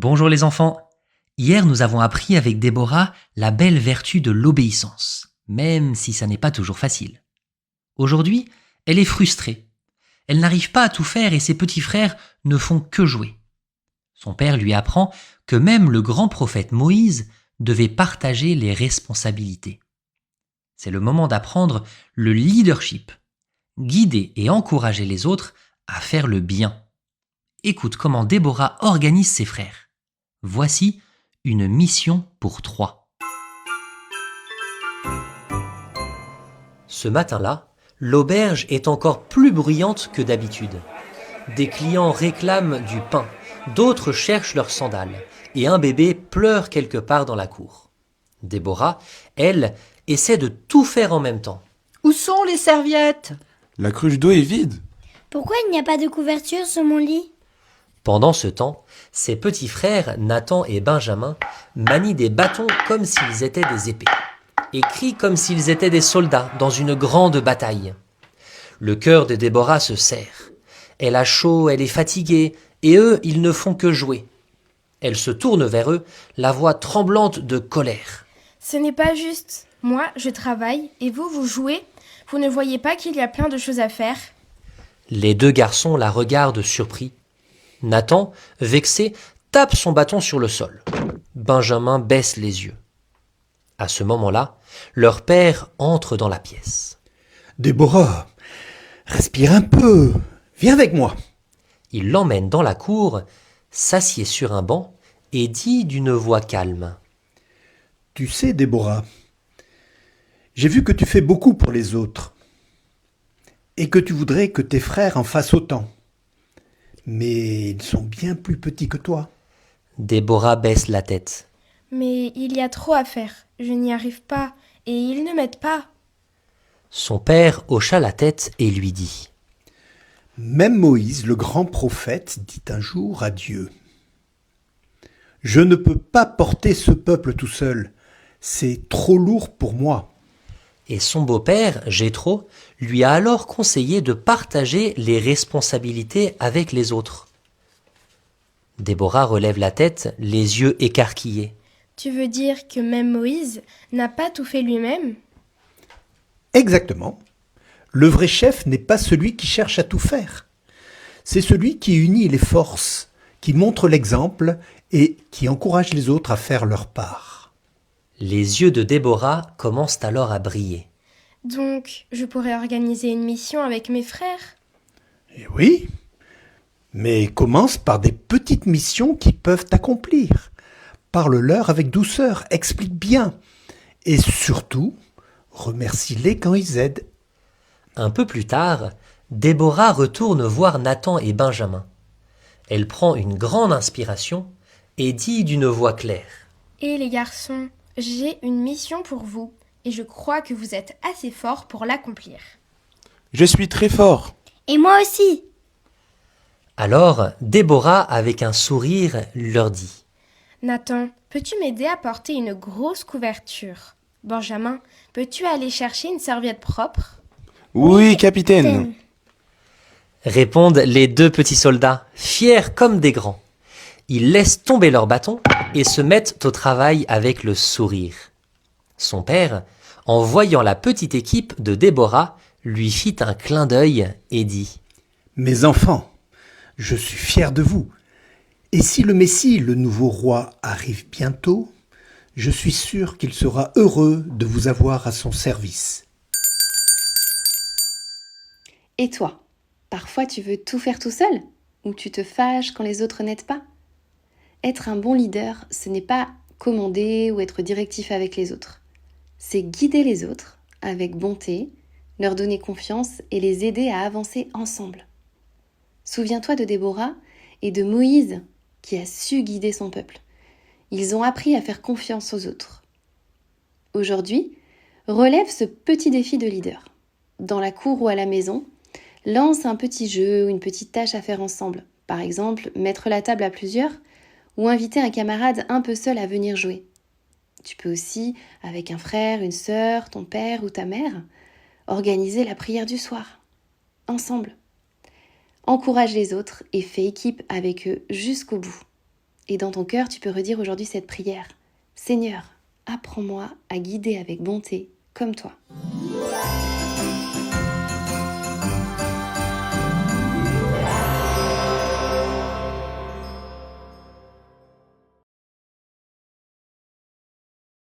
Bonjour les enfants. Hier, nous avons appris avec Déborah la belle vertu de l'obéissance, même si ça n'est pas toujours facile. Aujourd'hui, elle est frustrée. Elle n'arrive pas à tout faire et ses petits frères ne font que jouer. Son père lui apprend que même le grand prophète Moïse devait partager les responsabilités. C'est le moment d'apprendre le leadership, guider et encourager les autres à faire le bien. Écoute comment Déborah organise ses frères. Voici une mission pour 3. Ce matin-là, l'auberge est encore plus bruyante que d'habitude. Des clients réclament du pain, d'autres cherchent leurs sandales, et un bébé pleure quelque part dans la cour. Déborah, elle, essaie de tout faire en même temps. Où sont les serviettes ? La cruche d'eau est vide. Pourquoi il n'y a pas de couverture sur mon lit ? Pendant ce temps, ses petits frères, Nathan et Benjamin, manient des bâtons comme s'ils étaient des épées, et crient comme s'ils étaient des soldats dans une grande bataille. Le cœur de Déborah se serre. Elle a chaud, elle est fatiguée, et eux, ils ne font que jouer. Elle se tourne vers eux, la voix tremblante de colère. Ce n'est pas juste. Moi, je travaille, et vous, vous jouez. Vous ne voyez pas qu'il y a plein de choses à faire ? Les deux garçons la regardent surpris. Nathan, vexé, tape son bâton sur le sol. Benjamin baisse les yeux. À ce moment-là, leur père entre dans la pièce. Déborah, respire un peu. Viens avec moi. Il l'emmène dans la cour, s'assied sur un banc et dit d'une voix calme. Tu sais, Déborah, j'ai vu que tu fais beaucoup pour les autres et que tu voudrais que tes frères en fassent autant. Mais ils sont bien plus petits que toi. Déborah baisse la tête. Mais il y a trop à faire. Je n'y arrive pas, et ils ne m'aident pas. Son père hocha la tête et lui dit. Même Moïse, le grand prophète, dit un jour à Dieu. Je ne peux pas porter ce peuple tout seul. C'est trop lourd pour moi. Et son beau-père, Jéthro, lui a alors conseillé de partager les responsabilités avec les autres. Déborah relève la tête, les yeux écarquillés. Tu veux dire que même Moïse n'a pas tout fait lui-même ? Exactement. Le vrai chef n'est pas celui qui cherche à tout faire. C'est celui qui unit les forces, qui montre l'exemple et qui encourage les autres à faire leur part. Les yeux de Déborah commencent alors à briller. Donc, je pourrais organiser une mission avec mes frères ? Et oui, mais commence par des petites missions qui peuvent t'accomplir. Parle-leur avec douceur, explique bien. Et surtout, remercie-les quand ils aident. Un peu plus tard, Déborah retourne voir Nathan et Benjamin. Elle prend une grande inspiration et dit d'une voix claire. Et les garçons, j'ai une mission pour vous, et je crois que vous êtes assez forts pour l'accomplir. Je suis très fort. Et moi aussi. Alors, Déborah, avec un sourire, leur dit. Nathan, peux-tu m'aider à porter une grosse couverture ? Benjamin, peux-tu aller chercher une serviette propre ? Oui, capitaine. Répondent les deux petits soldats, fiers comme des grands. Ils laissent tomber leurs bâtons et se mettent au travail avec le sourire. Son père, en voyant la petite équipe de Déborah, lui fit un clin d'œil et dit « Mes enfants, je suis fier de vous. Et si le Messie, le nouveau roi, arrive bientôt, je suis sûr qu'il sera heureux de vous avoir à son service. » Et toi, parfois tu veux tout faire tout seul ? Ou tu te fâches quand les autres n'aident pas ? Être un bon leader, ce n'est pas commander ou être directif avec les autres. C'est guider les autres avec bonté, leur donner confiance et les aider à avancer ensemble. Souviens-toi de Déborah et de Moïse qui a su guider son peuple. Ils ont appris à faire confiance aux autres. Aujourd'hui, relève ce petit défi de leader. Dans la cour ou à la maison, lance un petit jeu ou une petite tâche à faire ensemble. Par exemple, mettre la table à plusieurs ou inviter un camarade un peu seul à venir jouer. Tu peux aussi, avec un frère, une sœur, ton père ou ta mère, organiser la prière du soir, ensemble. Encourage les autres et fais équipe avec eux jusqu'au bout. Et dans ton cœur, tu peux redire aujourd'hui cette prière. Seigneur, apprends-moi à guider avec bonté, comme toi.